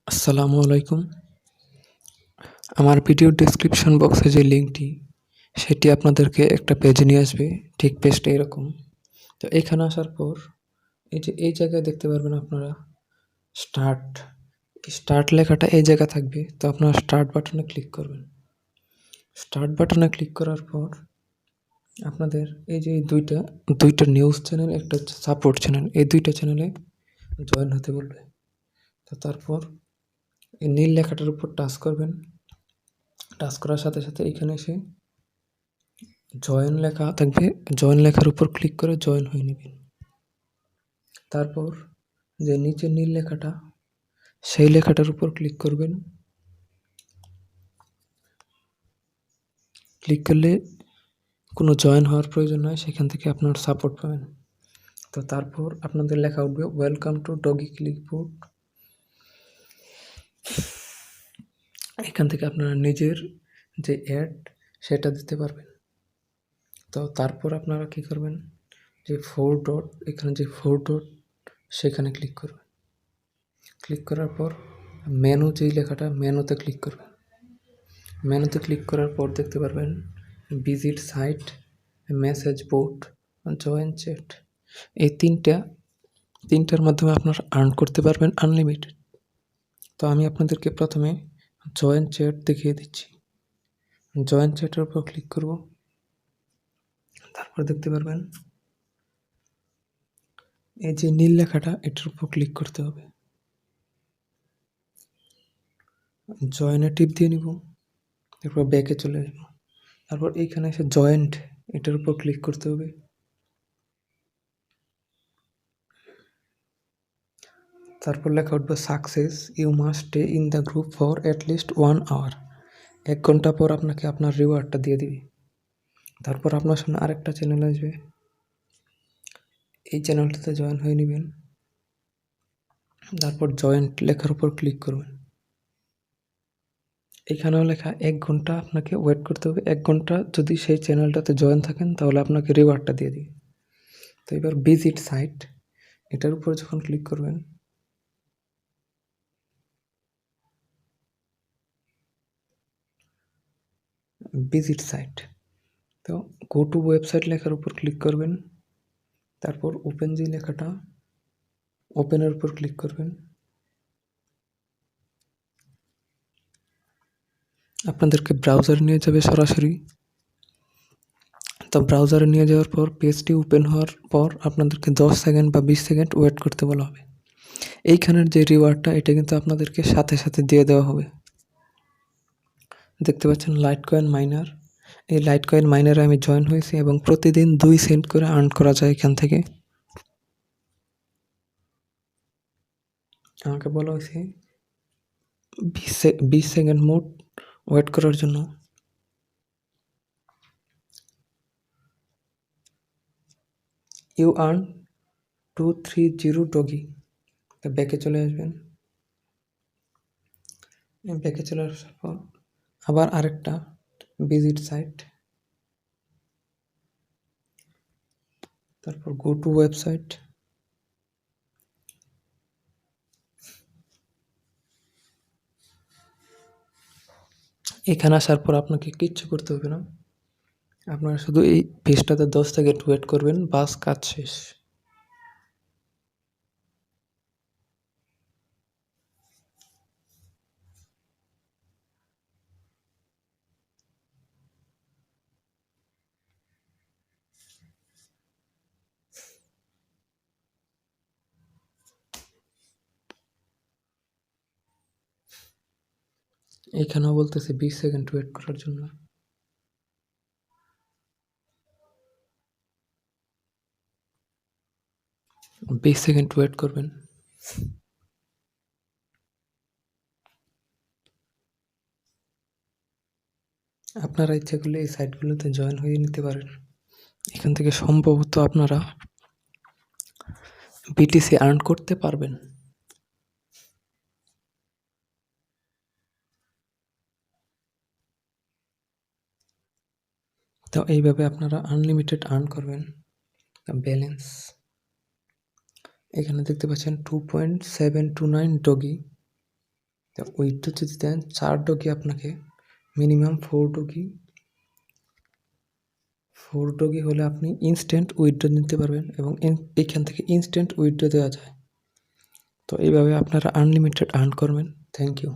আসসালামু আলাইকুম। আমার ভিডিও ডেসক্রিপশন বক্সে যে লিঙ্কটি সেটি আপনাদেরকে একটা পেজে নিয়ে আসবে। ঠিক পেজটা এরকম। তো এখানে আসার পর এই জায়গায় দেখতে পারবেন আপনারা স্টার্ট। স্টার্ট লেখাটা এই জায়গায় থাকবে। তো আপনারা স্টার্ট বাটনে ক্লিক করবেন। স্টার্ট বাটনে ক্লিক করার পর আপনাদের এই যে দুইটা নিউজ চ্যানেল, একটা হচ্ছে সাপোর্ট চ্যানেল, এই দুইটা চ্যানেলে জয়েন হতে বলবে। তো তারপর এই নীল লেখাটার উপর টাচ করবেন। টাচ করার সাথে সাথে এখানে এসে জয়েন লেখা থাকবে। জয়েন লেখার উপর ক্লিক করে জয়েন হয়ে নেবেন। তারপর যে নিচে নীল লেখাটা, সেই লেখাটার উপর ক্লিক করবেন। ক্লিক করলে কোনো জয়েন হওয়ার প্রয়োজন নয়, সেখান থেকে আপনার সাপোর্ট পাবেন। তো তারপর আপনাদের লেখা উঠবে ওয়েলকাম টু ডগি ক্লিকবোর্ড। এখান থেকে আপনারা নিজের যে অ্যাড সেটা দিতে পারবেন। তো তারপর আপনারা কী করবেন, যে এখানে যে 4 ডট সেখানে ক্লিক করবেন। ক্লিক করার পর মেনু যেই লেখাটা, মেনুতে ক্লিক করবেন। মেনুতে ক্লিক করার পর দেখতে পারবেন visit site, message board, join chat. এই তিনটার মাধ্যমে আপনারা আর্ন করতে পারবেন আনলিমিটেড। তো আমি আপনাদেরকে প্রথমে জয়েন চ্যাট দেখিয়ে দিচ্ছি। জয়েন চ্যাটের উপর ক্লিক করব। তারপর দেখতে পারবেন এই যে নীল লেখাটা, এটার উপর ক্লিক করতে হবে। জয়েনে টিপ দিয়ে নিব। তারপর ব্যাকে চলে আসব। তারপর এইখানে এসে জয়েন্ট, এটার উপর ক্লিক করতে হবে। তারপর লেখা উঠবে success, you must stay in the group for at least 1 hour. 1 ঘন্টা পর আপনাকে আপনার রিওয়ার্ডটা দিয়ে দিবে। তারপর আপনার সামনে আরেকটা চ্যানেল আসবে, এই চ্যানেলটাতে জয়েন হয়ে নেবেন। তারপর জয়েন্ট লেখার উপর ক্লিক করবেন। এখানেও লেখা 1 ঘন্টা আপনাকে ওয়েট করতে হবে। 1 ঘন্টা যদি সেই চ্যানেলটাতে জয়েন থাকেন তাহলে আপনাকে রিওয়ার্ডটা দিয়ে দিবে। তো এবার ভিজিট সাইট, এটার উপর যখন ক্লিক করবেন, ভিজিট সাইট, তো গো টু ওয়েবসাইট লেখার উপর ক্লিক করবেন। তারপর ওপেন যে লেখাটা, ওপেনের উপর ক্লিক করবেন। আপনাদেরকে ব্রাউজারে নিয়ে যাবে সরাসরি। তো ব্রাউজারে নিয়ে যাওয়ার পর পেজটি ওপেন হওয়ার পর আপনাদেরকে 10 সেকেন্ড বা 20 সেকেন্ড ওয়েট করতে বলা হবে। এইখানের যে রিওয়ার্ডটা, এটা কিন্তু আপনাদেরকে সাথে সাথে দিয়ে দেওয়া হবে। দেখতে পাচ্ছেন লাইটকয়েন মাইনার। এই লাইটকয়েন মাইনারে আমি জয়েন হয়েছি এবং প্রতিদিন 2 সেন্ট করে আর্ন করা যায় এখান থেকে। আমাকে বলা হয়েছে 20 সেকেন্ড মোট ওয়েট করার জন্য। You earn 230 doggy. তো ব্যাকে চলে আসবেন। ব্যাকে চলে আসার পর আবার আরেকটা ভিজিট সাইট, তারপর গো টু ওয়েবসাইট। এখানে আসার পর আপনাকে কিচ্ছু করতে হবে না। আপনারা শুধু এই পেজটাতে 10 সেকেন্ড ওয়েট করবেন, বাস কাজ শেষ। এখানেও বলতেছে 20 সেকেন্ড ওয়েট করার জন্য। 20 সেকেন্ড ওয়েট করবেন। আপনারা ইচ্ছা করলে এই সাইটগুলোতে জয়েন হয়ে নিতে পারেন। এখান থেকে সম্ভবত আপনারা বিটিসি আর্ন করতে পারবেন। তো এইভাবে আপনারা আনলিমিটেড আর্ন করবেন। ব্যালেন্স এখানে দেখতে পাচ্ছেন 2.729 ডগি। তো উইথড্র যদি দেন 4 ডগি আপনাকে মিনিমাম 4 ডগি হলে আপনি ইনস্ট্যান্ট উইথড্র নিতে পারবেন এবং এইখান থেকে ইনস্ট্যান্ট উইথড্র দেওয়া যায়। তো এইভাবে আপনারা আনলিমিটেড আর্ন করবেন। Thank you.